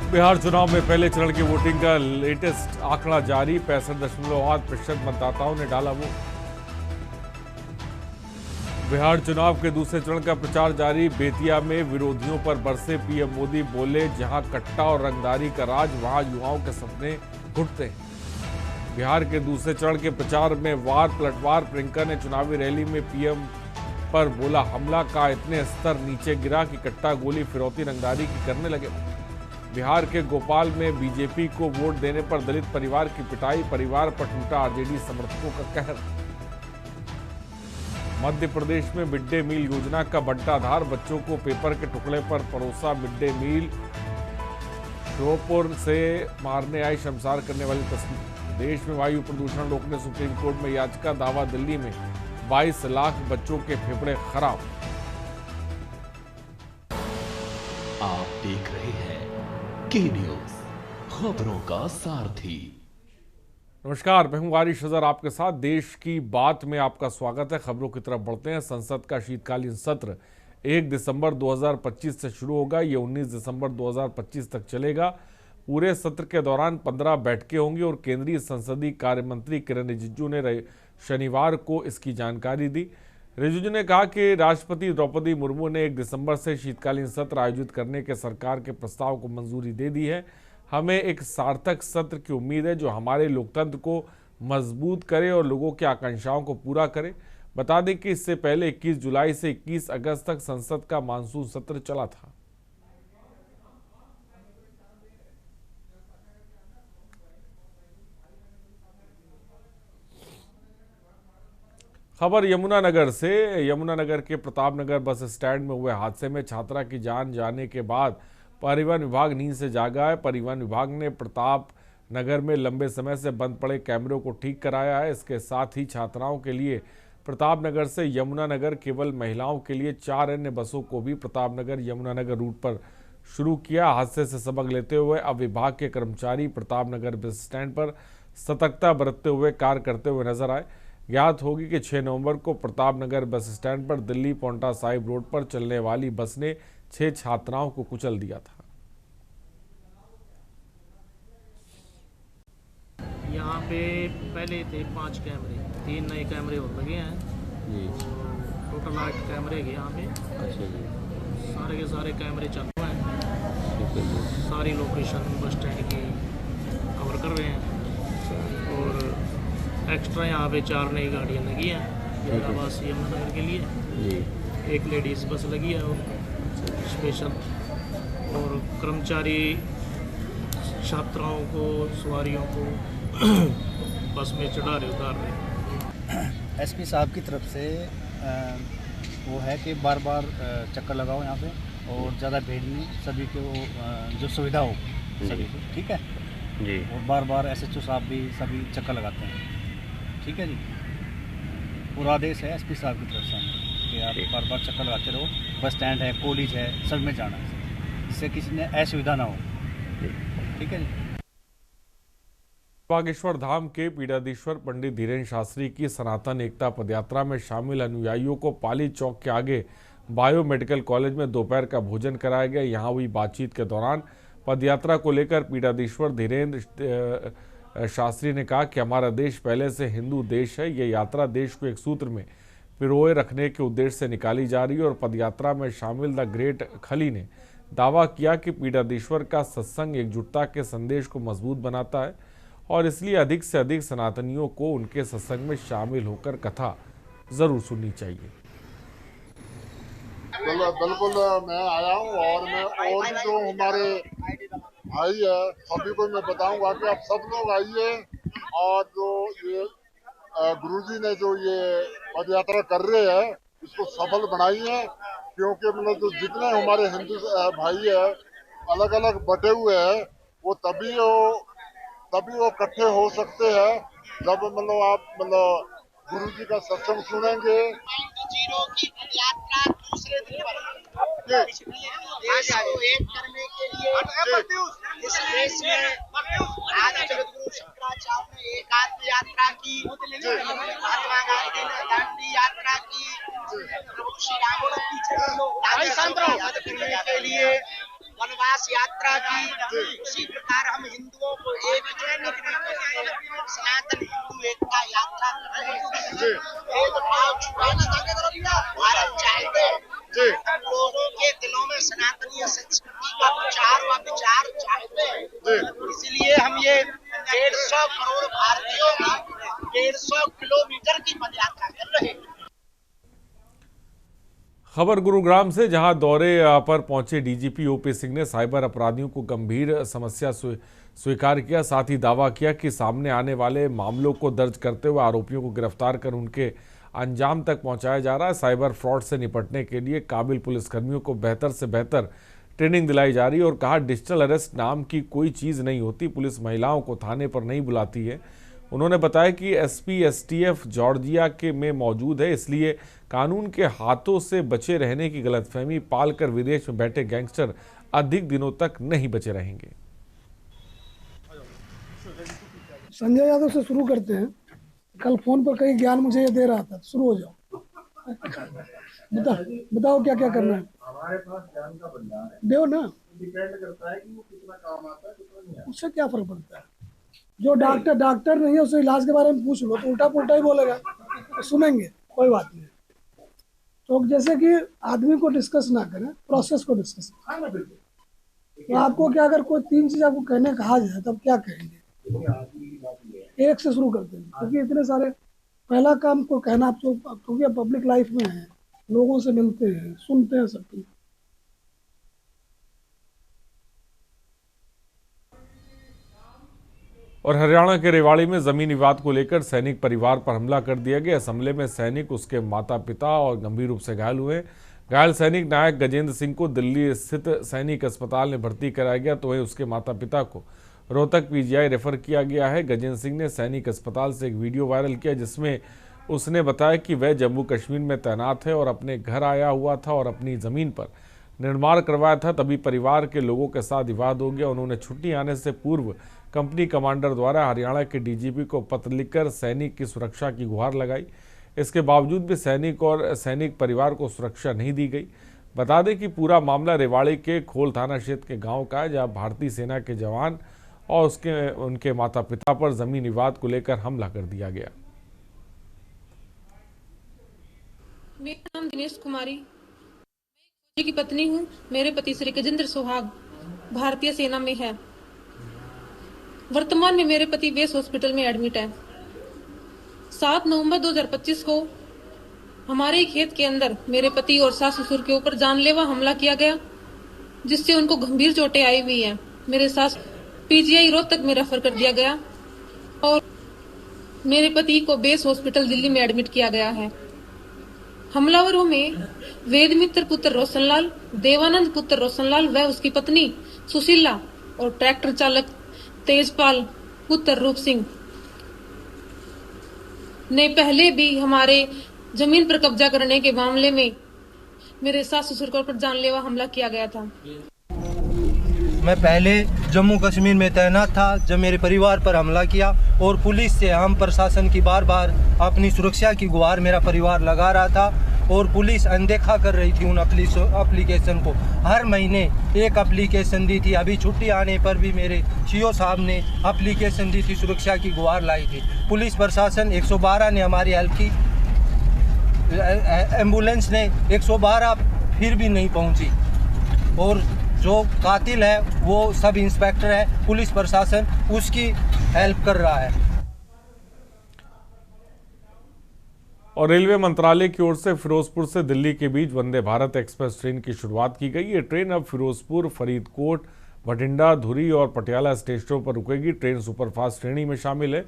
बिहार चुनाव में पहले चरण की वोटिंग का लेटेस्ट आंकड़ा जारी। 65.8% मतदाताओं ने डाला वोट। बिहार चुनाव के दूसरे चरण का प्रचार जारी। बेतिया में विरोधियों पर बरसे पीएम मोदी, बोले जहां कट्टा और रंगदारी का राज वहां युवाओं के सपने घुटते हैं। बिहार के दूसरे चरण के प्रचार में वार पलटवार। प्रियंका ने चुनावी रैली में पीएम पर बोला हमला का इतने स्तर नीचे गिरा कि कट्टा गोली फिरौती रंगदारी की करने लगे। बिहार के भोपाल में बीजेपी को वोट देने पर दलित परिवार की पिटाई। परिवार पर टूटा आरजेडी समर्थकों का कहर। मध्य प्रदेश में मिड डे मील योजना का बंटाधार। बच्चों को पेपर के टुकड़े पर परोसा मिड डे मील। श्योपुर से मारने आई शर्मसार करने वाली तस्वीर। देश में वायु प्रदूषण रोकने सुप्रीम कोर्ट में याचिका। दावा दिल्ली में 22 लाख बच्चों के फेफड़े खराब। आप देख रहे हैं के न्यूज, खबरों का सारथी। नमस्कार, मैं हूं वारिश अजहर आपके साथ। देश की बात में आपका स्वागत है। खबरों की तरफ बढ़ते हैं। संसद का शीतकालीन सत्र 1 दिसंबर 2025 से शुरू होगा। ये 19 दिसंबर 2025 तक चलेगा। पूरे सत्र के दौरान 15 बैठकें होंगी और केंद्रीय संसदीय कार्य मंत्री किरण रिजिजू ने शनिवार को इसकी जानकारी दी। रिजिजू ने कहा कि राष्ट्रपति द्रौपदी मुर्मू ने 1 दिसंबर से शीतकालीन सत्र आयोजित करने के सरकार के प्रस्ताव को मंजूरी दे दी है। हमें एक सार्थक सत्र की उम्मीद है जो हमारे लोकतंत्र को मजबूत करे और लोगों की आकांक्षाओं को पूरा करे। बता दें कि इससे पहले 21 जुलाई से 21 अगस्त तक संसद का मानसून सत्र चला था। खबर यमुनानगर से। यमुनानगर के प्रतापनगर बस स्टैंड में हुए हादसे में छात्रा की जान जाने के बाद परिवहन विभाग नींद से जागा है। परिवहन विभाग ने प्रताप नगर में लंबे समय से बंद पड़े कैमरों को ठीक कराया है। इसके साथ ही छात्राओं के लिए प्रतापनगर से यमुनानगर, केवल महिलाओं के लिए 4 अन्य बसों को भी प्रतापनगर यमुनानगर रूट पर शुरू किया। हादसे से सबक लेते हुए अब विभाग के कर्मचारी प्रतापनगर बस स्टैंड पर सतर्कता बरतते हुए कार्य करते हुए नजर आए। ज्ञात होगी कि 6 नवंबर को प्रतापनगर बस स्टैंड पर दिल्ली पोंटा साहिब रोड पर चलने वाली बस ने 6 छात्राओं को कुचल दिया था। यहाँ पे पहले थे 5 कैमरे, 3 नए कैमरे और लगे हैं जी। टोटल 8 कैमरे हैं यहाँ पे। अच्छा जी। सारे के सारे कैमरे चल रहे हैं। सारी लोकेशन बस स्टैंड की कवर कर रहे हैं। और एक्स्ट्रा यहाँ पे 4 नई गाड़ियाँ लगी हैं इलाहाबाद से यमुनानगर के लिए जी। एक लेडीज़ बस लगी है और स्पेशल। और कर्मचारी छात्राओं को, सवारियों को बस में चढ़ा रहे उतार रहे। एसपी साहब की तरफ से वो है कि बार बार चक्कर लगाओ यहाँ पे और ज़्यादा भीड़ नहीं, सभी को जो सुविधा हो सभी को, ठीक है जी। और बार बार एसएचओ साहब भी सभी चक्कर लगाते हैं, ठीक है जी। पूरा आदेश है एसपी साहब की तरफ से कि आप बार बार चक्कर लगाते रहो। बस स्टैंड है, कॉलेज है, सब में जाना है, इससे किसी ने असुविधा ना हो, ठीक है जी। बागेश्वर धाम के पीठाधीश्वर पंडित धीरेन्द्र शास्त्री की सनातन एकता पदयात्रा में शामिल अनुयायियों को पाली चौक के आगे बायोमेडिकल कॉलेज में दोपहर का भोजन कराया गया। यहां हुई बातचीत के दौरान पदयात्रा को लेकर पीठाधीश्वर धीरेन्द्र शास्त्री ने कहा कि हमारा देश पहले से हिंदू देश है। ये यात्रा देश को एक सूत्र में पिरोए रखने के उद्देश्य से निकाली जा रही है। और पदयात्रा में शामिल द ग्रेट खली ने दावा किया कि पीठाधीश्वर का सत्संग एकजुटता के संदेश को मजबूत बनाता है और इसलिए अधिक से अधिक सनातनियों को उनके सत्संग में शामिल होकर कथा जरूर सुननी चाहिए। बिल्कुल मैं आया हूँ और मैं और भी जो हमारे भाई है सभी को मैं बताऊंगा कि आप सब लोग आइए और जो ये गुरुजी ने जो ये पद यात्रा कर रहे हैं इसको सफल बनाइए। क्योंकि मतलब जो जितने हमारे हिंदू भाई है अलग अलग बटे हुए हैं वो तभी वो इकट्ठे हो सकते हैं जब मतलब आप मतलब गुरु जी का सत्संग सुनेंगे। की यात्रा दूसरे दिन पर देश को एक करने के लिए इस देश में आज जगत गुरु शंकराचार्य ने एकात्म यात्रा की, महात्मा गांधी ने दांडी यात्रा की, प्रभु श्री राम ने पीछे याद करने के लिए वनवास कैलाश यात्रा की, उसी प्रकार हम हिंदुओं को एकजुट सनातन हिंदू एकता यात्रा कर रहे हैं। भेदभाव छुड़ाना भारत चाहते हैं, हम लोगों के दिलों में सनातनीय संस्कृति का प्रचार व विचार चाहते हैं। इसलिए हम ये 150 करोड़ भारतीयों की 150 किलोमीटर की पदयात्रा कर रहे हैं। खबर गुरुग्राम से, जहां दौरे पर पहुंचे डीजीपी ओपी सिंह ने साइबर अपराधियों को गंभीर समस्या स्वीकार किया। साथ ही दावा किया कि सामने आने वाले मामलों को दर्ज करते हुए आरोपियों को गिरफ्तार कर उनके अंजाम तक पहुंचाया जा रहा है। साइबर फ्रॉड से निपटने के लिए काबिल पुलिसकर्मियों को बेहतर से बेहतर ट्रेनिंग दिलाई जा रही है और कहा, डिजिटल अरेस्ट नाम की कोई चीज़ नहीं होती, पुलिस महिलाओं को थाने पर नहीं बुलाती है। उन्होंने बताया कि एसपी एसटीएफ जॉर्जिया में मौजूद है, इसलिए कानून के हाथों से बचे रहने की गलतफहमी पालकर विदेश में बैठे गैंगस्टर अधिक दिनों तक नहीं बचे रहेंगे। संजय यादव से शुरू करते हैं। कल फोन पर कई ज्ञान मुझे ये दे रहा था, शुरू हो जाओ। बताओ क्या क्या करना है। हमारे पास ज्ञान का भंडार है, दो ना, डिपेंड करता है कि वो कितना काम आता है कितना नहीं आता। उससे क्या फर्क पड़ता है। जो डॉक्टर नहीं है उससे इलाज के बारे में पूछ लो तो उल्टा पुल्टा ही बोलेगा, तो सुनेंगे, कोई बात नहीं। तो जैसे कि आदमी को डिस्कस ना करें, प्रोसेस को डिस्कस करें। तो आपको क्या, अगर कोई 3 चीज आपको कहने कहा जाए तब क्या कहेंगे? एक से शुरू करते हैं, क्योंकि इतने सारे। पहला काम को कहना, आप क्योंकि पब्लिक लाइफ में है, लोगों से मिलते हैं, सुनते हैं सब कुछ। और हरियाणा के रेवाड़ी में जमीन विवाद को लेकर सैनिक परिवार पर हमला कर दिया गया। इस हमले में सैनिक, उसके माता पिता और गंभीर रूप से घायल हुए। घायल सैनिक नायक गजेंद्र सिंह को दिल्ली स्थित सैनिक अस्पताल में भर्ती कराया गया, तो वहीं उसके माता पिता को रोहतक पीजीआई रेफर किया गया है। गजेंद्र सिंह ने सैनिक अस्पताल से एक वीडियो वायरल किया, जिसमें उसने बताया कि वह जम्मू कश्मीर में तैनात है और अपने घर आया हुआ था और अपनी ज़मीन पर निर्माण करवाया था, तभी परिवार के लोगों के साथ विवाद हो गया। उन्होंने छुट्टी आने से पूर्व कंपनी कमांडर द्वारा हरियाणा के डीजीपी को पत्र लिखकर सैनिक की सुरक्षा की गुहार लगाई। इसके बावजूद भी सैनिक और सैनिक परिवार को सुरक्षा नहीं दी गई। बता दें कि पूरा मामला रेवाड़ी के खोल थाना क्षेत्र के गांव का है, जहां भारतीय सेना के जवान और उनके माता पिता पर जमीन विवाद को लेकर हमला कर दिया गया। मेरा नाम दिनेश कुमारी, मैं की पत्नी हूँ। मेरे पति श्री गजेंद्र सुहाग भारतीय सेना में है। वर्तमान में मेरे पति बेस हॉस्पिटल में एडमिट है। 7 नवंबर 2025 को हमारे खेत के अंदर मेरे पति और सास ससुर के ऊपर जानलेवा हमला किया गया, जिससे उनको गंभीर चोटें आई हुई हैं। मेरे सास पीजीआई रोहतक में रेफर कर दिया गया और मेरे पति को बेस हॉस्पिटल दिल्ली में एडमिट किया गया है। हमलावरों में वेदमित्र पुत्र रोशनलाल, देवानंद पुत्र रोशनलाल व उसकी पत्नी सुशीला और ट्रैक्टर चालक तेजपाल पुत्र रूप सिंह ने पहले भी हमारे जमीन पर कब्जा करने के मामले में मेरे सास ससुर के ऊपर जानलेवा हमला किया गया था। मैं पहले जम्मू कश्मीर में तैनात था जब मेरे परिवार पर हमला किया, और पुलिस से हम प्रशासन की बार बार अपनी सुरक्षा की गुहार मेरा परिवार लगा रहा था, और पुलिस अनदेखा कर रही थी उन एप्लीकेशन को। हर महीने एक एप्लीकेशन दी थी। अभी छुट्टी आने पर भी मेरे सीओ साहब ने एप्लीकेशन दी थी, सुरक्षा की गुहार लाई थी। पुलिस प्रशासन 112 ने हमारी हेल्प की, एम्बुलेंस ने 112 फिर भी नहीं पहुंची, और जो कातिल है वो सब इंस्पेक्टर है, पुलिस प्रशासन उसकी हेल्प कर रहा है। और रेलवे मंत्रालय की ओर से फिरोजपुर से दिल्ली के बीच वंदे भारत एक्सप्रेस ट्रेन की शुरुआत की गई। ये ट्रेन अब फिरोजपुर, फरीदकोट, भटिंडा, धुरी और पटियाला स्टेशनों पर रुकेगी। ट्रेन सुपरफास्ट श्रेणी में शामिल है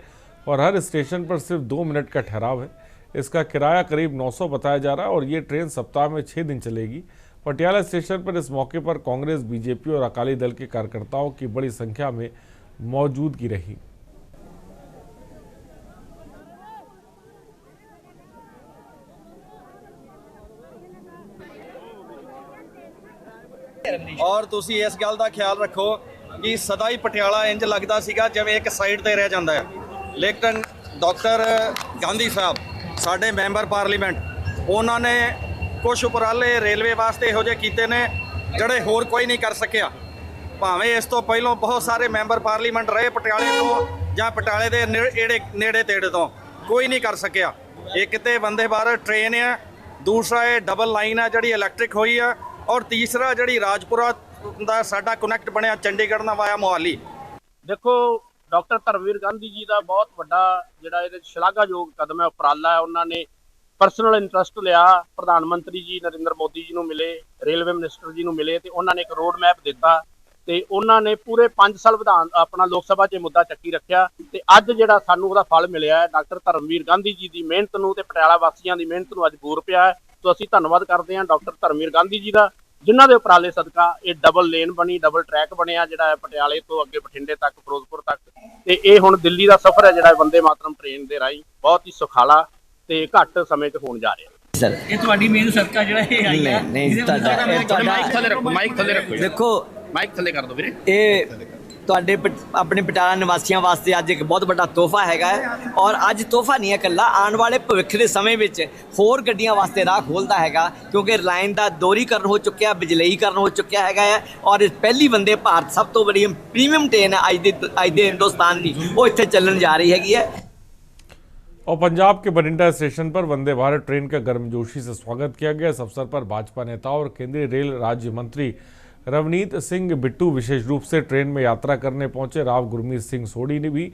और हर स्टेशन पर सिर्फ 2 मिनट का ठहराव है। इसका किराया करीब 900 बताया जा रहा है और ये ट्रेन सप्ताह में 6 दिन चलेगी। पटियाला स्टेशन पर इस मौके पर कांग्रेस, बीजेपी और अकाली दल के कार्यकर्ताओं की बड़ी संख्या में मौजूदगी रही। और ਤੁਸੀਂ ਇਸ ਗੱਲ ਦਾ ਖਿਆਲ ਰੱਖੋ ਕਿ ਸਦਾ ਹੀ ਪਟਿਆਲਾ ਇੰਜ ਲੱਗਦਾ ਸੀਗਾ ਜਿਵੇਂ ਇੱਕ ਸਾਈਡ ਤੇ ਰਹਿ ਜਾਂਦਾ ਹੈ। ਲੇਕਿਨ ਡਾਕਟਰ ਗਾਂਧੀ ਸਾਹਿਬ ਸਾਡੇ ਮੈਂਬਰ ਪਾਰਲੀਮੈਂਟ, ਉਹਨਾਂ ਨੇ ਕੁਝ ਉਪਰਾਲੇ ਰੇਲਵੇ ਵਾਸਤੇ ਇਹੋ ਜਿਹੇ ਕੀਤੇ ਨੇ ਜਿਹੜੇ ਹੋਰ ਕੋਈ ਨਹੀਂ ਕਰ ਸਕਿਆ। ਭਾਵੇਂ ਇਸ ਤੋਂ ਪਹਿਲਾਂ ਬਹੁਤ ਸਾਰੇ ਮੈਂਬਰ ਪਾਰਲੀਮੈਂਟ ਰਹੇ ਪਟਿਆਲੇ ਤੋਂ ਜਾਂ ਪਟਿਆਲੇ ਦੇ ਨੇੜੇ ਤੇੜੇ ਤੋਂ, ਕੋਈ ਨਹੀਂ ਕਰ ਸਕਿਆ। ਇੱਕ ਤੇ ਵੰਦੇ ਭਾਰਤ ਟ੍ਰੇਨ ਹੈ, ਦੂਸਰਾ ਇਹ ਡਬਲ ਲਾਈਨ ਹੈ ਜਿਹੜੀ ਇਲੈਕਟ੍ਰਿਕ ਹੋਈ ਹੈ, ਔਰ ਤੀਸਰਾ ਜਿਹੜੀ ਰਾਜਪੁਰਾ ਦਾ ਸਾਡਾ ਕਨੈਕਟ ਬਣਿਆ ਚੰਡੀਗੜ੍ਹ ਨਾਲ ਵਾਇਆ ਮੋਹਾਲੀ। ਦੇਖੋ ਡਾਕਟਰ ਧਰਮਵੀਰ ਗਾਂਧੀ ਜੀ ਦਾ ਬਹੁਤ ਵੱਡਾ ਜਿਹੜਾ ਇਹਦੇ ਸ਼ਲਾਘਾਯੋਗ ਕਦਮ ਹੈ, ਉਪਰਾਲਾ ਹੈ। ਉਹਨਾਂ ਨੇ ਪਰਸਨਲ ਇੰਟਰਸਟ ਲਿਆ, ਪ੍ਰਧਾਨ ਮੰਤਰੀ ਜੀ ਨਰਿੰਦਰ ਮੋਦੀ ਜੀ ਨੂੰ ਮਿਲੇ, ਰੇਲਵੇ ਮਿਨਿਸਟਰ ਜੀ ਨੂੰ ਮਿਲੇ ਤੇ ਉਹਨਾਂ ਨੇ ਇੱਕ ਰੋਡ ਮੈਪ ਦਿੱਤਾ ਤੇ ਉਹਨਾਂ ਨੇ ਪੂਰੇ 5 ਸਾਲ ਆਪਣਾ ਲੋਕ ਸਭਾ 'ਚ ਮੁੱਦਾ ਚੱਕੀ ਰੱਖਿਆ ਤੇ ਅੱਜ ਜਿਹੜਾ ਸਾਨੂੰ ਉਹਦਾ ਫਲ ਮਿਲਿਆ ਹੈ ਡਾਕਟਰ ਧਰਮਵੀਰ ਗਾਂਧੀ ਜੀ ਦੀ ਮਿਹਨਤ ਨੂੰ ਤੇ ਪਟਿਆਲਾ ਵਾਸੀਆਂ ਦੀ ਮਿਹਨਤ ਨੂੰ ਅੱਜ ਬੂਰ ਪਿਆ ਹੈ। ਸੋ ਅਸੀਂ ਧੰਨਵਾਦ ਕਰਦੇ ਹਾਂ ਡਾਕਟਰ ਧਰਮਵੀਰ ਗਾਂਧੀ ਜੀ ਦਾ, ਜਿਨ੍ਹਾਂ ਦੇ ਉਪਰਾਲੇ ਸਦਕਾ ਇਹ ਡਬਲ ਲੇਨ ਬਣੀ, ਡਬਲ ਟਰੈਕ ਬਣਿਆ ਜਿਹੜਾ ਹੈ ਪਟਿਆਲੇ ਤੋਂ ਅੱਗੇ ਬਠਿੰਡੇ ਤੱਕ, ਫਿਰੋਜ਼ਪੁਰ ਤੱਕ, ਤੇ ਇਹ ਹੁਣ ਦਿੱਲੀ ਦਾ ਸਫ਼ਰ ਹੈ ਜਿਹੜਾ ਵੰਦੇ ਮਾਤਰਮ ਟ੍ਰੇਨ ਦੇ ਰਾਹੀਂ ਬਹੁਤ ਹੀ ਸੁਖਾਲਾ ਤੇ ਘੱਟ ਸਮੇਂ 'ਚ ਹੋਣ ਜਾ ਰਿਹਾ। ਸਰ ਇਹ ਤੁਹਾਡੀ ਮੇਨ ਸਦਕਾ ਜਿਹੜਾ ਇਹ ਆਈ ਹੈ। ਨਹੀਂ ਤੁਹਾਡਾ ਮਾਈਕ ਥੱਲੇ ਰੱਖੋ, ਮਾਈਕ ਥੱਲੇ ਰੱਖੋ, ਦੇਖੋ ਮਾਈਕ ਥੱਲੇ ਕਰ ਦਿਓ ਵੀਰੇ। ਇਹ ਤੁਹਾਡੇ ਆਪਣੇ ਪਟਿਆਲਾ ਨਿਵਾਸੀਆਂ ਵਾਸਤੇ ਅੱਜ ਇੱਕ ਬਹੁਤ ਵੱਡਾ ਤੋਹਫਾ ਹੈਗਾ ਹੈ ਔਰ ਅੱਜ ਤੋਹਫਾ ਨਹੀਂ ਹੈ ਇਕੱਲਾ, ਆਉਣ ਵਾਲੇ ਭਵਿੱਖ ਦੇ ਸਮੇਂ ਵਿੱਚ ਹੋਰ ਗੱਡੀਆਂ ਵਾਸਤੇ ਰਾਹ ਖੋਲ੍ਹਦਾ ਹੈਗਾ ਕਿਉਂਕਿ ਲਾਈਨ ਦਾ ਦੋਹਰੀਕਰਨ ਹੋ ਚੁੱਕਿਆ, ਬਿਜਲਈਕਰਨ ਹੋ ਚੁੱਕਿਆ ਹੈਗਾ ਹੈ ਔਰ ਇਹ ਪਹਿਲੀ ਵੰਦੇ ਭਾਰਤ ਸਭ ਤੋਂ ਬੜੀ ਪ੍ਰੀਮੀਅਮ ਟ੍ਰੇਨ ਹੈ ਅੱਜ ਦੇ ਹਿੰਦੁਸਤਾਨ ਦੀ, ਉਹ ਇੱਥੇ ਚੱਲਣ जा रही हैगी है। और पंजाब के बठिंडा स्टेशन पर वंदे भारत ट्रेन का गर्मजोशी से स्वागत किया गया। इस अवसर पर भाजपा नेता और केंद्रीय रेल राज्य मंत्री रवनीत सिंह बिट्टू विशेष रूप से ट्रेन में यात्रा करने पहुंचे। राव गुरमीत सिंह सोढ़ी ने भी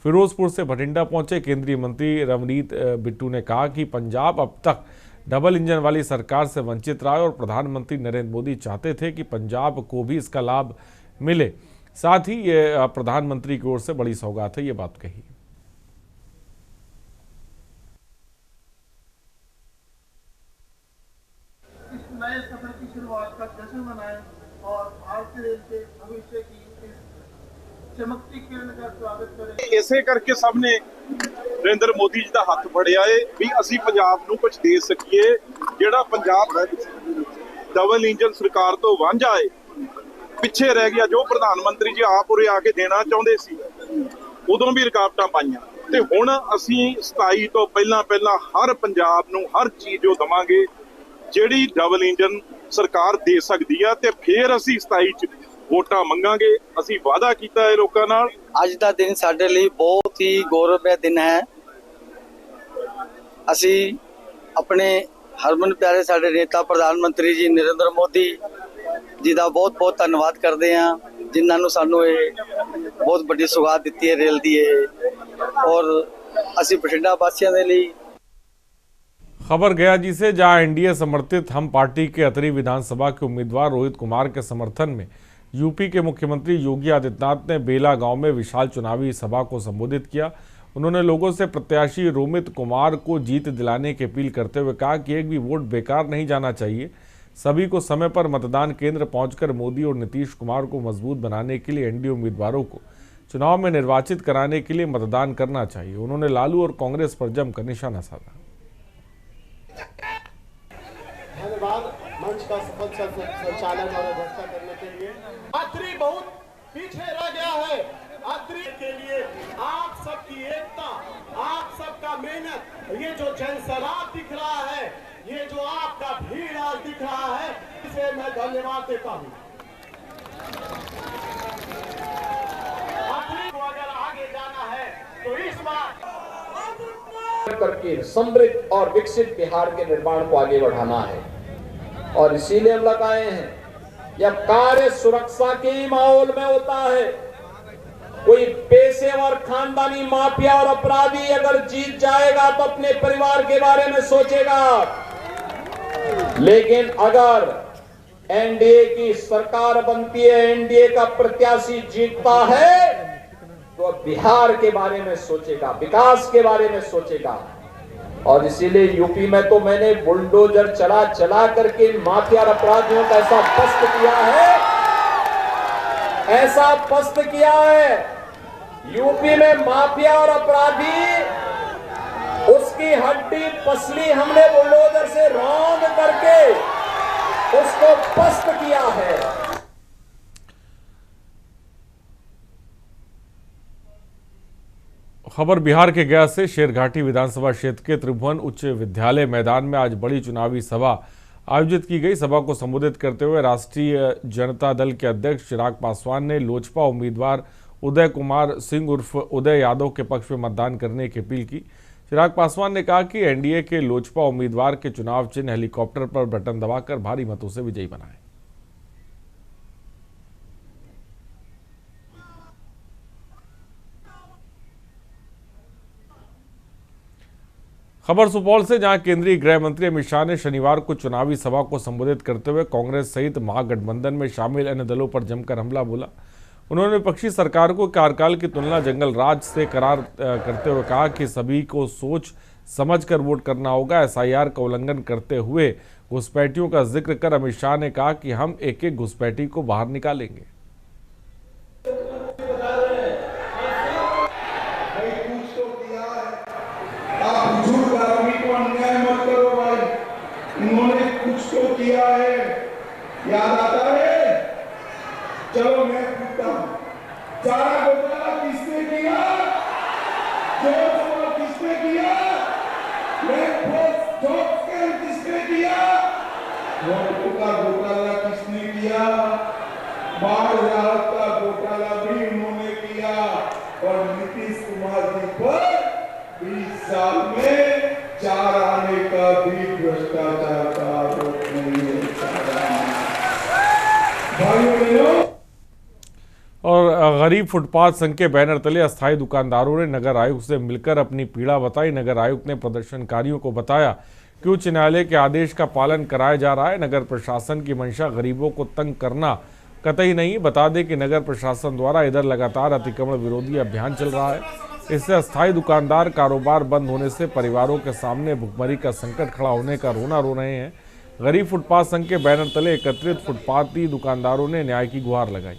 फिरोजपुर से बठिंडा पहुंचे। केंद्रीय मंत्री रवनीत बिट्टू ने कहा कि पंजाब अब तक डबल इंजन वाली सरकार से वंचित रहा है और प्रधानमंत्री नरेंद्र मोदी चाहते थे कि पंजाब को भी इसका लाभ मिले। साथ ही ये प्रधानमंत्री की ओर से बड़ी सौगात है, ये बात कही। नए सफर की शुरुआत का जश्न मनाएं और भारतीय रेल के भविष्य की इस चमकती किरण का स्वागत करें। ਇਸੇ ਕਰਕੇ ਸਭ ਨੇ ਨਰਿੰਦਰ ਮੋਦੀ ਜੀ ਦਾ ਹੱਥ ਫੜਿਆ ਏ ਵੀ ਅਸੀਂ ਪੰਜਾਬ ਨੂੰ ਕੁਝ ਦੇ ਸਕੀਏ, ਜਿਹੜਾ ਪੰਜਾਬ ਡਬਲ ਇੰਜਨ ਸਰਕਾਰ ਤੋਂ ਵਾਂਝਾ ਏ, ਪਿੱਛੇ ਰਹਿ ਗਿਆ। ਜੋ ਪ੍ਰਧਾਨ ਮੰਤਰੀ ਜੀ ਆਪ ਉਰੇ ਆ ਕੇ ਦੇਣਾ ਚਾਹੁੰਦੇ ਸੀ ਉਦੋਂ ਵੀ ਰੁਕਾਵਟਾਂ ਪਾਈਆਂ ਤੇ ਹੁਣ ਅਸੀਂ 27 ਤੋਂ ਪਹਿਲਾਂ ਹਰ ਪੰਜਾਬ ਨੂੰ ਹਰ ਚੀਜ਼ ਉਹ ਦਵਾਂਗੇ ਜਿਹੜੀ ਡਬਲ ਇੰਜਨ ਸਰਕਾਰ ਦੇ ਸਕਦੀ ਆ ਤੇ ਫਿਰ ਅਸੀਂ 27 ਚ ਵੋਟਾਂ ਮੰਗਾਂਗੇ। ਅਸੀਂ ਵਾਅਦਾ ਕੀਤਾ ਹੈ ਲੋਕਾਂ ਨਾਲ। ਅੱਜ ਦਾ ਦਿਨ ਸਾਡੇ ਲਈ ਬਹੁਤ ਹੀ ਗੌਰਵਮਈ ਦਿਨ ਹੈ। ਅਸੀਂ ਆਪਣੇ ਹਰਮਨ ਪਿਆਰੇ ਸਾਡੇ ਨੇਤਾ ਪ੍ਰਧਾਨ ਮੰਤਰੀ ਜੀ ਨਰਿੰਦਰ ਮੋਦੀ ਜੀ ਦਾ ਬਹੁਤ ਧੰਨਵਾਦ ਕਰਦੇ ਹਾਂ, ਜਿਨ੍ਹਾਂ ਨੂੰ ਸਾਨੂੰ ਇਹ ਬਹੁਤ ਵੱਡੀ ਸੁਗਾਤ ਦਿੱਤੀ ਹੈ ਰੇਲ ਦੀ ਇਹ, ਔਰ ਅਸੀਂ ਬਠਿੰਡਾ ਵਾਸੀਆਂ ਦੇ ਲਈ। खबर गया जी से, जहां एनडीए समर्थित हम पार्टी के अतरी विधानसभा के उम्मीदवार रोहित कुमार के समर्थन में यूपी के मुख्यमंत्री योगी आदित्यनाथ ने बेला गांव में विशाल चुनावी सभा को संबोधित किया। उन्होंने लोगों से प्रत्याशी रोहित कुमार को जीत दिलाने की अपील करते हुए कहा कि एक भी वोट बेकार नहीं जाना चाहिए। सभी को समय पर मतदान केंद्र पहुंचकर मोदी और नीतीश कुमार को मजबूत बनाने के लिए एनडीए उम्मीदवारों को चुनाव में निर्वाचित कराने के लिए मतदान करना चाहिए। उन्होंने लालू और कांग्रेस पर जमकर निशाना साधा। धन्यवाद मंच का सफल संचालन और व्यवस्था करने के लिए। अतरी बहुत पीछे रह गया है। अतरी के लिए आप सबकी एकता, आप सबका मेहनत, ये जो जनसैलाब दिख रहा है, ये जो आपका भीड़ आज दिख रहा है, इसे मैं धन्यवाद देता हूँ। अतरी को अगर आगे जाना है तो इस बार करके समृद्ध और विकसित बिहार के निर्माण को आगे बढ़ाना है और इसीलिए हम लगाए हैं। यह कार्य सुरक्षा के ही माहौल में होता है। कोई पेशेवर खानदानी माफिया और अपराधी अगर जीत जाएगा तो अपने परिवार के बारे में सोचेगा, लेकिन अगर एनडीए की सरकार बनती है, एनडीए का प्रत्याशी जीतता है तो बिहार के बारे में सोचेगा, विकास के बारे में सोचेगा। और इसीलिए यूपी में तो मैंने बुलडोजर चला करके माफिया और अपराधियों का ऐसा पस्त किया है, ऐसा पस्त किया है। यूपी में माफिया और अपराधी उसकी हड्डी पसली हमने बुलडोजर से रौंद करके उसको पस्त किया है। खबर बिहार के गया से, शेरघाटी विधानसभा क्षेत्र के त्रिभुवन उच्च विद्यालय मैदान में आज बड़ी चुनावी सभा आयोजित की गई सभा को संबोधित करते हुए राष्ट्रीय जनता दल के अध्यक्ष चिराग पासवान ने लोजपा उम्मीदवार उदय कुमार सिंह उर्फ उदय यादव के पक्ष में मतदान करने की अपील की। चिराग पासवान ने कहा कि एनडीए के लोजपा उम्मीदवार के चुनाव चिन्ह हेलीकॉप्टर पर बटन दबाकर भारी मतों से विजयी बनाए। खबर सुपौल से, जहां केंद्रीय गृह मंत्री अमित शाह ने शनिवार को चुनावी सभा को संबोधित करते हुए कांग्रेस सहित महागठबंधन में शामिल अन्य दलों पर जमकर हमला बोला। उन्होंने विपक्षी सरकार को कार्यकाल की तुलना जंगल राज से करार करते हुए कहा कि सभी को सोच समझकर वोट करना होगा। एसआईआर का उल्लंघन करते हुए घुसपैठियों का जिक्र कर अमित शाह ने कहा कि हम एक एक घुसपैठी को बाहर निकालेंगे। उन्होंने कुछ तो किया है, याद आता है? चलो मैं पूछता हूँ, चारा घोटाला किसने किया? किसने किया? किसने किया? वोटों का घोटाला किसने किया? बाढ़ राहत का घोटाला भी उन्होंने किया और नीतीश कुमार जी पर 20 साल में 4 आने का भी भ्रष्टाचार का आरोप नहीं है। और गरीब फुटपाथ संघ के बैनर तले अस्थायी दुकानदारों ने नगर आयुक्त से मिलकर अपनी पीड़ा बताई। नगर आयुक्त ने प्रदर्शनकारियों को बताया कि उच्च न्यायालय के आदेश का पालन कराया जा रहा है। नगर प्रशासन की मंशा गरीबों को तंग करना कतई नहीं। बता दें कि नगर प्रशासन द्वारा इधर लगातार अतिक्रमण विरोधी अभियान चल रहा है। इससे अस्थायी दुकानदार कारोबार बंद होने से परिवारों के सामने भुखमरी का संकट खड़ा होने का रोना रो रहे हैं। गरीब फुटपाथ संघ के बैनर तले एकत्रित फुटपाथी दुकानदारों ने न्याय की गुहार लगाई।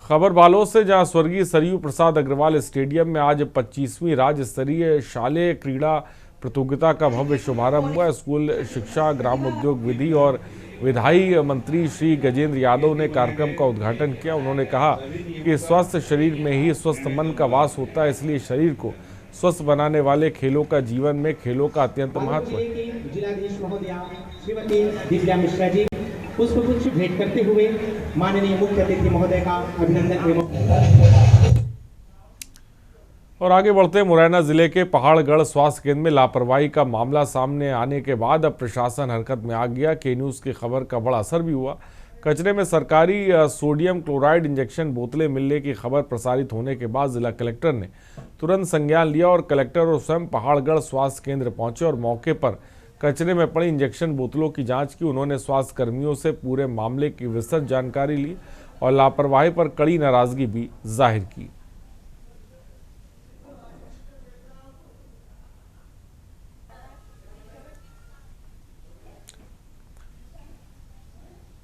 खबर बालोद से, जहां स्वर्गीय सरयू प्रसाद अग्रवाल स्टेडियम में आज 25वीं राज्य स्तरीय शालेय क्रीड़ा प्रतियोगिता का भव्य शुभारंभ हुआ। स्कूल शिक्षा, ग्राम उद्योग, विधि और विधायी मंत्री श्री गजेंद्र यादव ने कार्यक्रम का उद्घाटन किया। उन्होंने कहा कि स्वस्थ शरीर में ही स्वस्थ मन का वास होता है, इसलिए शरीर को स्वस्थ बनाने वाले खेलों का जीवन में खेलों का अत्यंत महत्व है। पुष्पगुच्छ भेंट करते हुए माननीय मुख्य अतिथि महोदय का अभिनंदन। और आगे बढ़ते, मुरैना जिले के पहाड़गढ़ स्वास्थ्य केंद्र में लापरवाही का मामला सामने आने के बाद अब प्रशासन हरकत में आ गया। के न्यूज़ की खबर का बड़ा असर भी हुआ। कचरे में सरकारी सोडियम क्लोराइड इंजेक्शन बोतलें मिलने की खबर प्रसारित होने के बाद जिला कलेक्टर ने तुरंत संज्ञान लिया और कलेक्टर और स्वयं पहाड़गढ़ स्वास्थ्य केंद्र पहुंचे और मौके पर कचरे में पड़ी इंजेक्शन बोतलों की जांच की। उन्होंने स्वास्थ्य कर्मियों से पूरे मामले की विस्तृत जानकारी ली और लापरवाही पर कड़ी नाराजगी भी जाहिर की।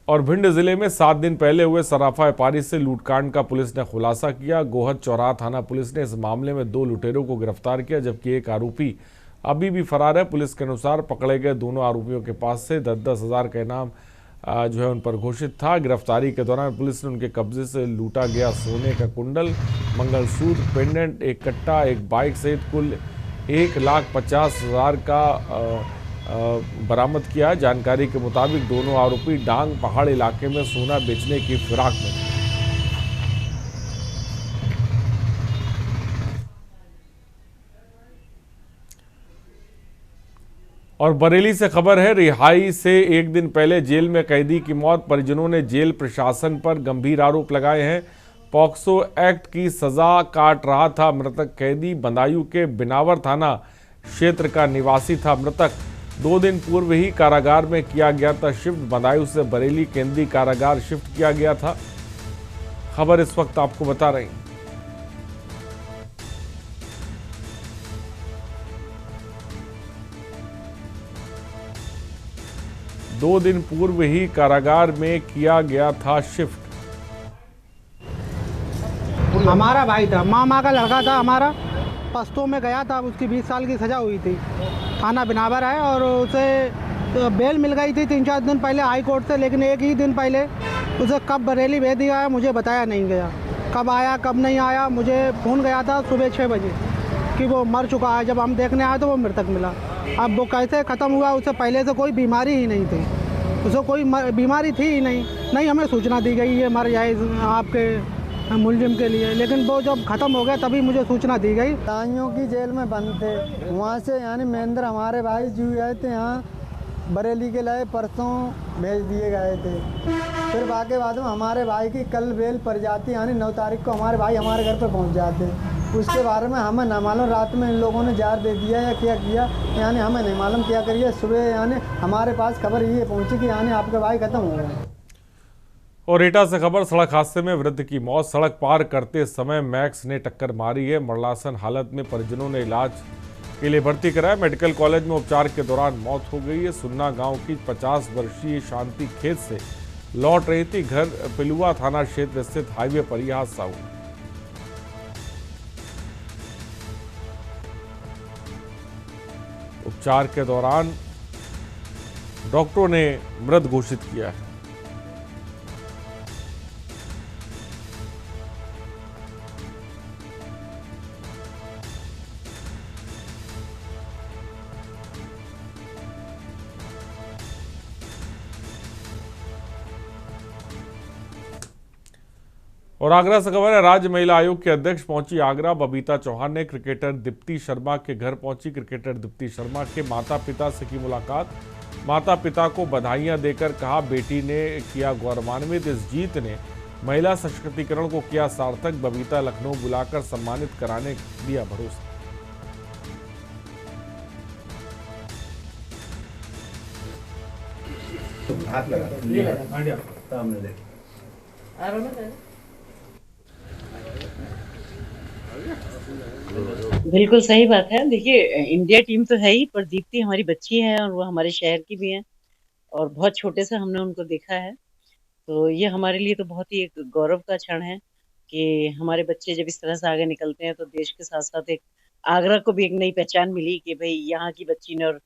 और भिंड जिले में 7 दिन पहले हुए सराफा व्यापारी से लूटकांड का पुलिस ने खुलासा किया। गोहद चौराहा थाना पुलिस ने इस मामले में 2 लुटेरों को गिरफ्तार किया, जबकि एक आरोपी अभी भी फरार है। पुलिस के अनुसार पकड़े गए दोनों आरोपियों के पास से 10-10 हज़ार का इनाम जो है उन पर घोषित था। गिरफ्तारी के दौरान पुलिस ने उनके कब्जे से लूटा गया सोने का कुंडल, मंगलसूत्र, पेंडेंट, एक कट्टा, एक बाइक सहित कुल 1,50,000 का बरामद किया। जानकारी के मुताबिक दोनों आरोपी डांग पहाड़ इलाके में सोना बेचने की फिराक में थे। और बरेली से खबर है, रिहाई से एक दिन पहले जेल में कैदी की मौत। परिजनों ने जेल प्रशासन पर गंभीर आरोप लगाए हैं। पॉक्सो एक्ट की सजा काट रहा था मृतक कैदी। बदायूं के बिनावर थाना क्षेत्र का निवासी था मृतक। 2 दिन पूर्व ही कारागार में किया गया था शिफ्ट। बदायूं से बरेली केंद्रीय कारागार शिफ्ट किया गया था। खबर इस वक्त आपको बता रही। दो दिन पूर्व ही कारागार में किया गया था शिफ्ट। हमारा भाई था, मामा का लड़का था हमारा, पस्तों में गया था। उसकी 20 साल की सजा हुई थी। थाना बिनावर है और उसे बेल मिल गई थी 3-4 दिन पहले हाई कोर्ट से, लेकिन एक ही दिन पहले उसे कब बरेली भेज दिया है मुझे बताया नहीं गया। कब आया कब नहीं आया। मुझे फ़ोन गया था सुबह 6 बजे कि वो मर चुका है। जब हम देखने आए तो वो मृतक मिला। अब वो कैसे ख़त्म हुआ, उससे पहले से कोई बीमारी ही नहीं थी, उसको कोई बीमारी थी ही नहीं हमें सूचना दी गई ये मर जाए आपके मुलजिम के लिए, लेकिन वो जब ख़त्म हो गया तभी मुझे सूचना दी गई। ताइयों की जेल में बंद थे, वहाँ से यानी महेंद्र हमारे भाई जी गए थे यहाँ बरेली के लिए, परसों भेज दिए गए थे। फिर बाकी बाद में हमारे भाई की कल बेल पड़ जाती, यानी 9 तारीख को हमारे भाई हमारे घर पर पहुँच जाते। उसके बारे में हमें न मालूम, रात में इन लोगों ने जार दे दिया या क्या किया, यानी हमें नहीं मालूम क्या करिए। सुबह यानी हमारे पास खबर ये पहुंची कि यानी आपके भाई खत्म हो गए। और एटा से खबर, सड़क हादसे में वृद्ध की मौत। सड़क पार करते समय मैक्स ने टक्कर मारी है। मरणासन हालत में परिजनों ने इलाज के लिए भर्ती कराया। मेडिकल कॉलेज में उपचार के दौरान मौत हो गई है। सुन्ना गांव की 50 वर्षीय शांति खेत से लौट रही थी। घर पिलुआ थाना क्षेत्र स्थित हाईवे पर यह हादसा हुआ। उपचार के दौरान डॉक्टरों ने मृत घोषित किया है। और आगरा से खबर है, राज्य महिला आयोग के अध्यक्ष पहुंची आगरा। बबीता चौहान ने क्रिकेटर दीप्ति शर्मा के घर पहुंची। क्रिकेटर दीप्ति शर्मा के माता पिता से की मुलाकात। माता पिता को बधाइयां देकर कहा, बेटी ने किया गौरवान्वित। इस जीत ने महिला सशक्तिकरण को किया सार्थक। बबीता लखनऊ बुलाकर सम्मानित कराने दिया भरोसा। हाथ लगा सामने देख। बिल्कुल सही बात है। देखिए, इंडिया टीम तो है ही, पर दीप्ति हमारी बच्ची है और वो हमारे शहर की भी है और बहुत छोटे से हमने उनको देखा है। तो ये हमारे लिए तो बहुत ही एक गौरव का क्षण है कि हमारे बच्चे जब इस तरह से आगे निकलते हैं तो देश के साथ साथ एक आगरा को भी एक नई पहचान मिली कि भाई यहाँ की बच्ची ने और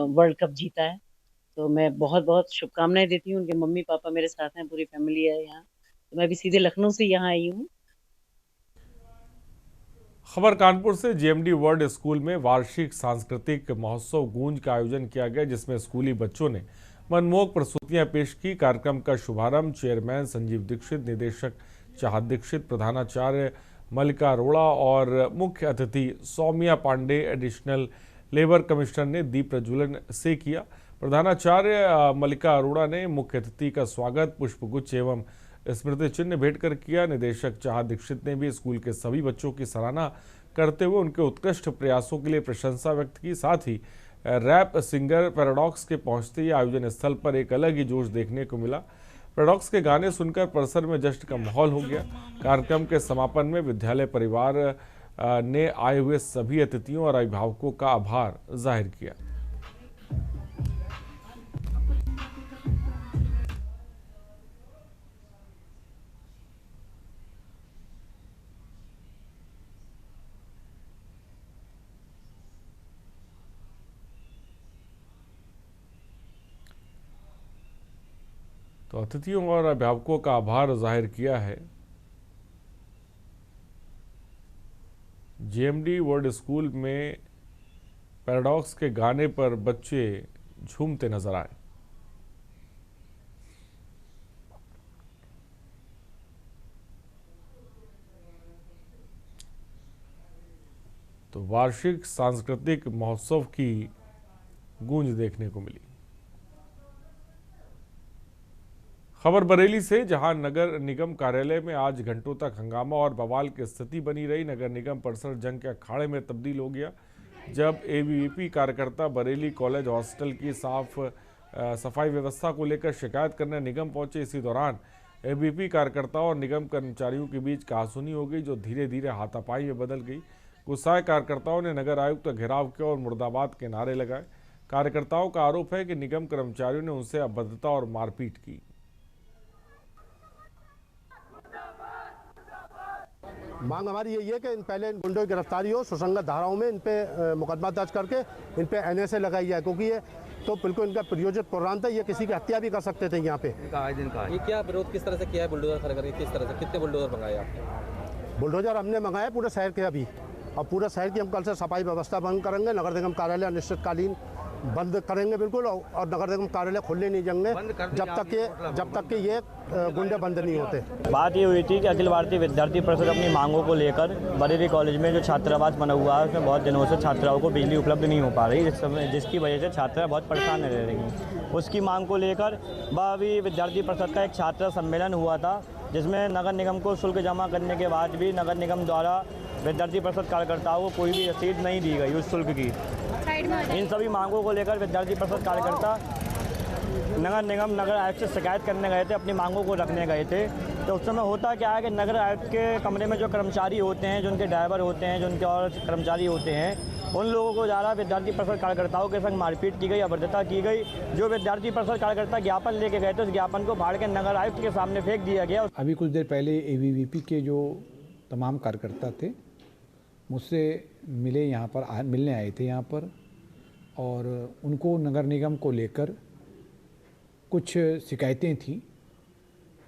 वर्ल्ड कप जीता है। तो मैं बहुत बहुत शुभकामनाएं देती हूँ। उनके मम्मी पापा मेरे साथ हैं, पूरी फैमिली है यहाँ। तो मैं भी सीधे लखनऊ से यहाँ आई हूँ। खबर कानपुर से, जेएमडी वर्ल्ड स्कूल में वार्षिक सांस्कृतिक महोत्सव गूंज का आयोजन किया गया, जिसमें स्कूली बच्चों ने मनमोहक प्रस्तुतियां पेश की। कार्यक्रम का शुभारंभ चेयरमैन संजीव दीक्षित, निदेशक चाहत दीक्षित, प्रधानाचार्य मल्लिका अरोड़ा और मुख्य अतिथि Saumya Pandey additional labour commissioner ने दीप प्रज्वलन से किया। प्रधानाचार्य मल्लिका अरोड़ा ने मुख्य अतिथि का स्वागत पुष्पगुच्छ एवं स्मृति चिन्ह भेंट कर किया। निदेशक चाहत दीक्षित ने भी स्कूल के सभी बच्चों की सराहना करते हुए उनके उत्कृष्ट प्रयासों के लिए प्रशंसा व्यक्त की। साथ ही रैप सिंगर पैराडॉक्स के पहुंचते ही आयोजन स्थल पर एक अलग ही जोश देखने को मिला। पैराडॉक्स के गाने सुनकर परिसर में जश्न का माहौल हो गया। कार्यक्रम के समापन में विद्यालय परिवार ने आए हुए सभी अतिथियों और अभिभावकों का आभार जाहिर किया। तो अतिथियों और अभिभावकों का आभार जाहिर किया है। जेएमडी वर्ल्ड स्कूल में पैराडॉक्स के गाने पर बच्चे झूमते नजर आए। तो वार्षिक सांस्कृतिक महोत्सव की गूंज देखने को मिली। खबर बरेली से, जहां नगर निगम कार्यालय में आज घंटों तक हंगामा और बवाल की स्थिति बनी रही। नगर निगम परिसर जंग के अखाड़े में तब्दील हो गया जब एबीवीपी कार्यकर्ता बरेली कॉलेज हॉस्टल की सफाई व्यवस्था को लेकर शिकायत करने निगम पहुंचे। इसी दौरान एबीवीपी कार्यकर्ताओं और निगम कर्मचारियों के बीच कहासुनी हो गई, जो धीरे धीरे हाथापाई में बदल गई। गुस्साए कार्यकर्ताओं ने नगर आयुक्त का घेराव किया और मुर्दाबाद के नारे लगाए। कार्यकर्ताओं का आरोप है कि निगम कर्मचारियों ने उनसे अभद्रता और मारपीट की। मांग हमारी यही है कि पहले इन गुंडों की गिरफ्तारी हो, सुसंगत धाराओं में इन पे मुकदमा दर्ज करके इन पे NSA लगाई जाए, क्योंकि ये तो बिल्कुल इनका प्रयोजित प्रोग्राम था। ये किसी की हत्या भी कर सकते थे यहाँ पे। ये क्या विरोध किस तरह से किया है बुलडोजर खड़ा करके, किस तरह से, कितने बुलडोजर मंगाए आपने? बुलडोजर हमने मंगाए पूरे शहर के अभी, और पूरे शहर की हम कल से सफाई व्यवस्था बंद करेंगे। नगर निगम कार्यालय अनिश्चितकालीन बंद करेंगे बिल्कुल, और नगर निगम कार्यालय खुलने नहीं देंगे जब तक कि ये गुंडे बंद नहीं होते। बात ये हुई थी कि अखिल भारतीय विद्यार्थी परिषद अपनी मांगों को लेकर बरेली कॉलेज में जो छात्रावास बना हुआ है उसमें बहुत दिनों से छात्राओं को बिजली उपलब्ध नहीं हो पा रही, जिसकी वजह से छात्रा बहुत परेशान रह रही। उसकी मांग को लेकर अभी विद्यार्थी परिषद का एक छात्र सम्मेलन हुआ था, जिसमें नगर निगम को शुल्क जमा करने के बाद भी नगर निगम द्वारा विद्यार्थी परिषद कार्यकर्ताओं को कोई भी रसीद नहीं दी गई उस शुल्क की। इन सभी मांगों को लेकर विद्यार्थी परिषद कार्यकर्ता नगर निगम नगर आयुक्त से शिकायत करने गए थे, अपनी मांगों को रखने गए थे। तो उस समय होता क्या है कि नगर आयुक्त के कमरे में जो कर्मचारी होते हैं, जो उनके ड्राइवर होते हैं, जो उनके और कर्मचारी होते हैं, उन लोगों को ज़्यादा विद्यार्थी परिषद कार्यकर्ताओं के संग मारपीट की गई, अभद्रता की गई। जो विद्यार्थी परिषद कार्यकर्ता ज्ञापन लेके गए थे उस ज्ञापन को फाड़ के नगर आयुक्त के सामने फेंक दिया गया। अभी कुछ देर पहले ABVP के जो तमाम कार्यकर्ता थे मुझसे मिले, यहाँ पर मिलने आए थे यहाँ पर, और उनको नगर निगम को लेकर कुछ शिकायतें थीं।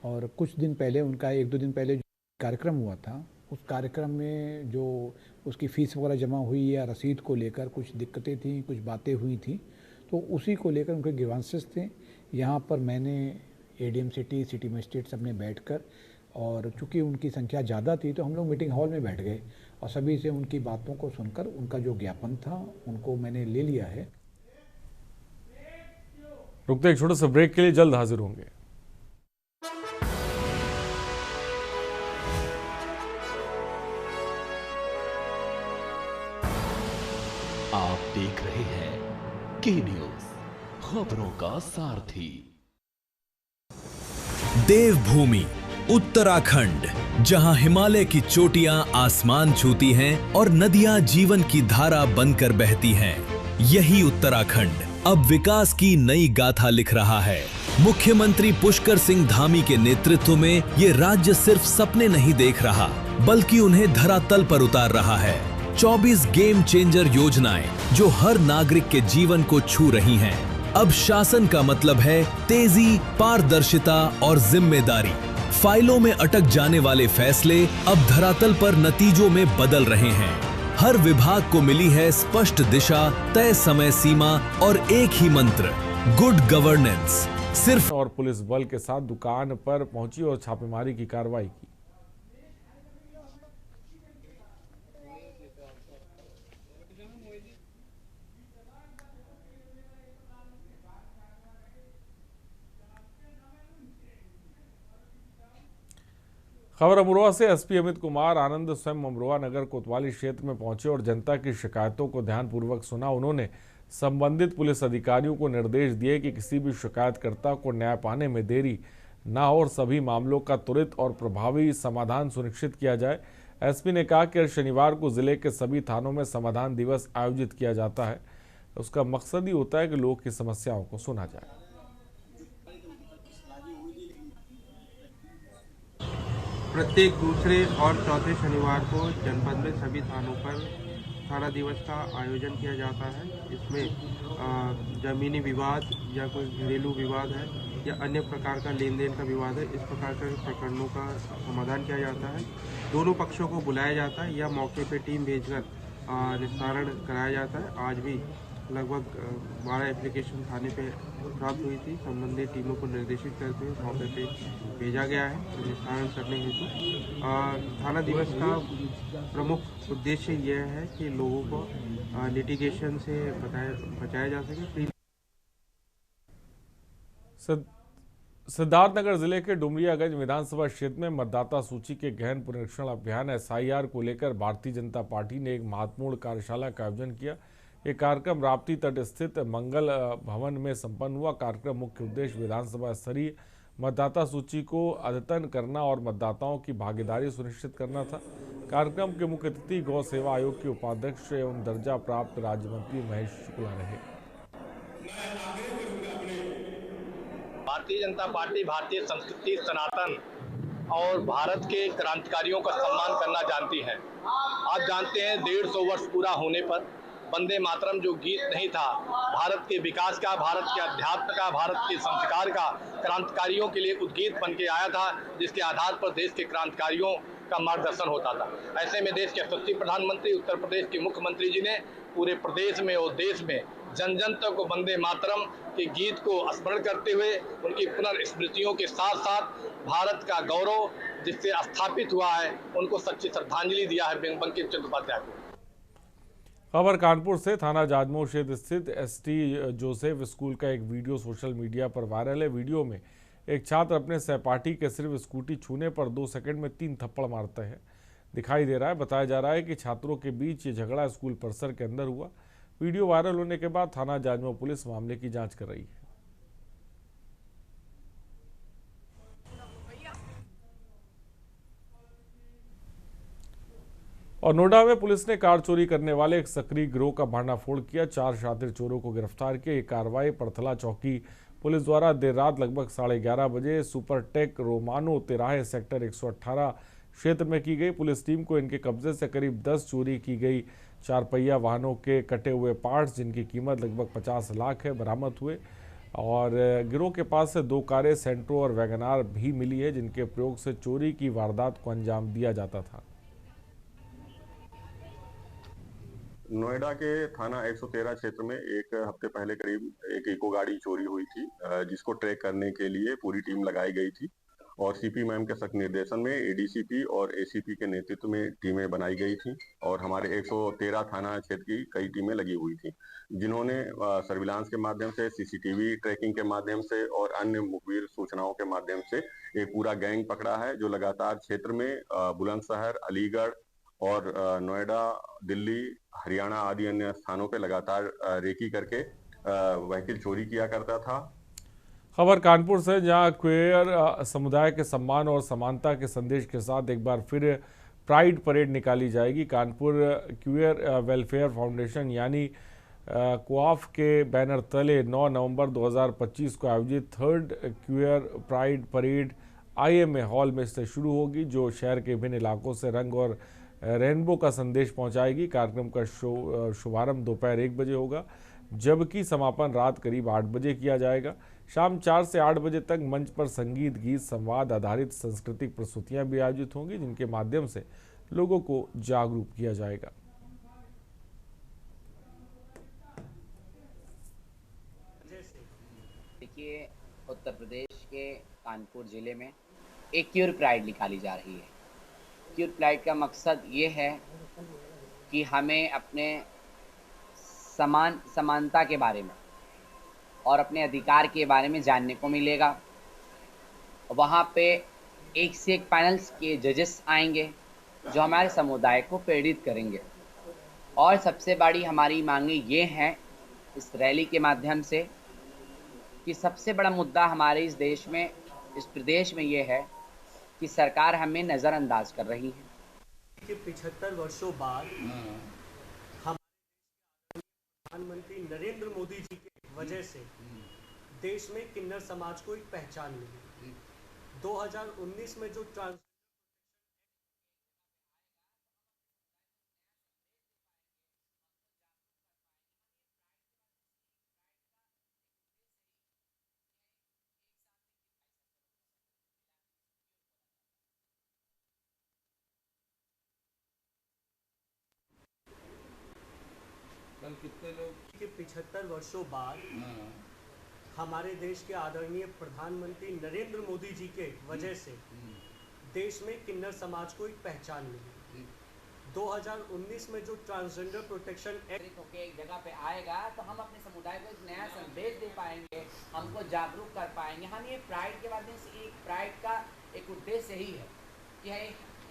और कुछ दिन पहले उनका 1-2 दिन पहले जो कार्यक्रम हुआ था, उस कार्यक्रम में जो उसकी फ़ीस वगैरह जमा हुई या रसीद को लेकर कुछ दिक्कतें थीं, कुछ बातें हुई थी, तो उसी को लेकर उनके ग्रीवांसेस थे। यहाँ पर मैंने ADM सिटी मजिस्ट्रेट सबने बैठकर, और चूँकि उनकी संख्या ज़्यादा थी तो हम लोग मीटिंग हॉल में बैठ गए और सभी से उनकी बातों को सुनकर उनका जो ज्ञापन था उनको मैंने ले लिया है। रुकते एक छोटे से ब्रेक के लिए, जल्द हाजिर होंगे। आप देख रहे हैं के न्यूज, खबरों का सारथी। देवभूमि उत्तराखंड, जहां हिमालय की चोटियां आसमान छूती हैं और नदियां जीवन की धारा बनकर बहती हैं, यही उत्तराखंड अब विकास की नई गाथा लिख रहा है। मुख्यमंत्री पुष्कर सिंह धामी के नेतृत्व में ये राज्य सिर्फ सपने नहीं देख रहा, बल्कि उन्हें धरातल पर उतार रहा है। 24 गेम चेंजर योजनाएं जो हर नागरिक के जीवन को छू रही हैं। अब शासन का मतलब है तेजी, पारदर्शिता और जिम्मेदारी। फाइलों में अटक जाने वाले फैसले अब धरातल पर नतीजों में बदल रहे हैं। हर विभाग को मिली है स्पष्ट दिशा, तय समय सीमा और एक ही मंत्र, गुड गवर्नेंस। सिर्फ और पुलिस बल के साथ दुकान पर पहुंची और छापेमारी की कार्रवाई की। खबर अमरोहा से। SP अमित कुमार आनंद स्वयं अमरोहा नगर कोतवाली क्षेत्र में पहुंचे और जनता की शिकायतों को ध्यानपूर्वक सुना। उन्होंने संबंधित पुलिस अधिकारियों को निर्देश दिए कि किसी भी शिकायतकर्ता को न्याय पाने में देरी न हो और सभी मामलों का त्वरित और प्रभावी समाधान सुनिश्चित किया जाए। SP ने कहा कि हर शनिवार को जिले के सभी थानों में समाधान दिवस आयोजित किया जाता है। उसका मकसद ही होता है कि लोग की समस्याओं को सुना जाए। प्रत्येक दूसरे और चौथे शनिवार को जनपद में सभी थानों पर थाना दिवस का आयोजन किया जाता है। इसमें जमीनी विवाद या कोई घरेलू विवाद है या अन्य प्रकार का लेन देन का विवाद है, इस प्रकार के प्रकरणों का समाधान किया जाता है। दोनों पक्षों को बुलाया जाता है या मौके पर टीम भेजकर निस्तारण कराया जाता है। आज भी लगभग 12 एप्लीकेशन थाने पे प्राप्त हुई थी। संबंधित टीमों को निर्देशित करते हुए मौके पे भेजा गया है निस्तारण करने हेतु। थाना दिवस का प्रमुख उद्देश्य यह है कि लोगों को लिटिगेशन से बचाया जा सके। सिद्धार्थनगर जिले के डुमरियागंज विधानसभा क्षेत्र में मतदाता सूची के गहन पुनरीक्षण अभियान SIR को लेकर भारतीय जनता पार्टी ने एक महत्वपूर्ण कार्यशाला का आयोजन किया। ये कार्यक्रम राप्ती तट स्थित मंगल भवन में संपन्न हुआ। कार्यक्रम मुख्य उद्देश्य विधानसभा स्तरीय मतदाता सूची को अद्यतन करना और मतदाताओं की भागीदारी सुनिश्चित करना था। कार्यक्रम के मुख्य अतिथि गौ सेवा आयोग के उपाध्यक्ष एवं दर्जा प्राप्त राज्य मंत्री महेश शुक्ला रहे। भारतीय जनता पार्टी भारतीय संस्कृति, सनातन और भारत के क्रांतिकारियों का सम्मान करना जानती हैं। आप जानते हैं 150 वर्ष पूरा होने पर वंदे मातरम जो गीत नहीं था, भारत के विकास का, भारत के अध्यात्म का, भारत के संस्कार का, क्रांतिकारियों के लिए उद्गीत बन के आया था, जिसके आधार पर देश के क्रांतिकारियों का मार्गदर्शन होता था। ऐसे में देश के यशस्वी प्रधानमंत्री उत्तर प्रदेश के मुख्यमंत्री जी ने पूरे प्रदेश में और देश में जन जन तक को वंदे मातरम के गीत को स्मरण करते हुए उनकी पुनर्स्मृतियों के साथ साथ भारत का गौरव जिससे स्थापित हुआ है, उनको सच्ची श्रद्धांजलि दिया है बंकिम चंद्र चट्टोपाध्याय को। खबर कानपुर से। थाना जाजमऊ क्षेत्र स्थित एसटी जोसेफ स्कूल का एक वीडियो सोशल मीडिया पर वायरल है। वीडियो में एक छात्र अपने सहपाठी के सिर्फ स्कूटी छूने पर 2 सेकंड में 3 थप्पड़ मारते हैं दिखाई दे रहा है। बताया जा रहा है कि छात्रों के बीच ये झगड़ा स्कूल परिसर के अंदर हुआ। वीडियो वायरल होने के बाद थाना जाजमऊ पुलिस मामले की जांच कर रही है। और नोएडा में पुलिस ने कार चोरी करने वाले एक सक्रिय गिरोह का भांडाफोड़ किया। 4 शातिर चोरों को गिरफ्तार किया। ये कार्रवाई पड़थला चौकी पुलिस द्वारा देर रात लगभग 11:30 बजे सुपरटेक रोमानो तिराहे सेक्टर 118 क्षेत्र में की गई। पुलिस टीम को इनके कब्जे से करीब 10 चोरी की गई 4 पहिया वाहनों के कटे हुए पार्ट्स जिनकी कीमत लगभग 50 लाख है बरामद हुए। और गिरोह के पास से 2 कारें सेंट्रो और वैगनार भी मिली है जिनके प्रयोग से चोरी की वारदात को अंजाम दिया जाता था। नोएडा के थाना 113 क्षेत्र में एक हफ्ते पहले करीब एक इको गाड़ी चोरी हुई थी, जिसको ट्रैक करने के लिए पूरी टीम लगाई गई थी और सीपी मैम के सख्त निर्देशन में एडीसीपी और एसीपी के नेतृत्व में टीमें बनाई गई थी और हमारे 113 थाना क्षेत्र की कई टीमें लगी हुई थी, जिन्होंने सर्विलांस के माध्यम से, सीसीटीवी ट्रैकिंग के माध्यम से और अन्य मुखबिर सूचनाओं के माध्यम से एक पूरा गैंग पकड़ा है, जो लगातार क्षेत्र में बुलंदशहर, अलीगढ़ और नोएडा, दिल्ली, हरियाणा आदि अन्य स्थानों पे लगातार रेकी करके व्हीकल चोरी किया करता था। खबर कानपुर से, जहां क्वेयर समुदाय के सम्मान और समानता के संदेश के साथ एक बार फिर प्राइड परेड निकाली जाएगी। कानपुर क्वेयर वेलफेयर फाउंडेशन यानी क्वाफ के बैनर तले 9 नवंबर 2025 को आयोजित 3rd queer pride parade IMA hall में से शुरू होगी, जो शहर के विभिन्न इलाकों से रंग और रेनबो का संदेश पहुंचाएगी। कार्यक्रम का शुभारंभ दोपहर 1 बजे होगा, जबकि समापन रात करीब 8 बजे किया जाएगा। शाम 4 से 8 बजे तक मंच पर संगीत, गीत, संवाद आधारित सांस्कृतिक प्रस्तुतियां भी आयोजित होंगी, जिनके माध्यम से लोगों को जागरूक किया जाएगा। देखिए, उत्तर प्रदेश के कानपुर जिले में एक क्यूर प्राइड निकाली जा रही है। क्यूर प्राइड का मकसद ये है कि हमें अपने समानता के बारे में और अपने अधिकार के बारे में जानने को मिलेगा। वहाँ पे एक से एक पैनल्स के जजेस आएंगे जो हमारे समुदाय को प्रेरित करेंगे। और सबसे बड़ी हमारी मांगे ये हैं इस रैली के माध्यम से कि सबसे बड़ा मुद्दा हमारे इस देश में, इस प्रदेश में ये है कि सरकार हमें नज़रअंदाज कर रही है। कि 75 वर्षों बाद हमारे प्रधानमंत्री नरेंद्र मोदी जी की वजह से देश में किन्नर समाज को एक पहचान मिली। 2019 में जो कितने लोग कि 75 वर्षों बाद हमारे देश के आदरणीय प्रधानमंत्री नरेंद्र मोदी जी के वजह से देश में किन्नर समाज को एक पहचान मिली। 2019 में जो ट्रांसजेंडर प्रोटेक्शन एक्ट होके एक जगह पे आएगा तो हम अपने समुदाय को एक नया संदेश दे पाएंगे, हमको जागरूक कर पाएंगे। हम ये प्राइड के माध्यम से, एक प्राइड का एक उद्देश्य ही है कि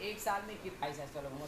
एक साल में कितना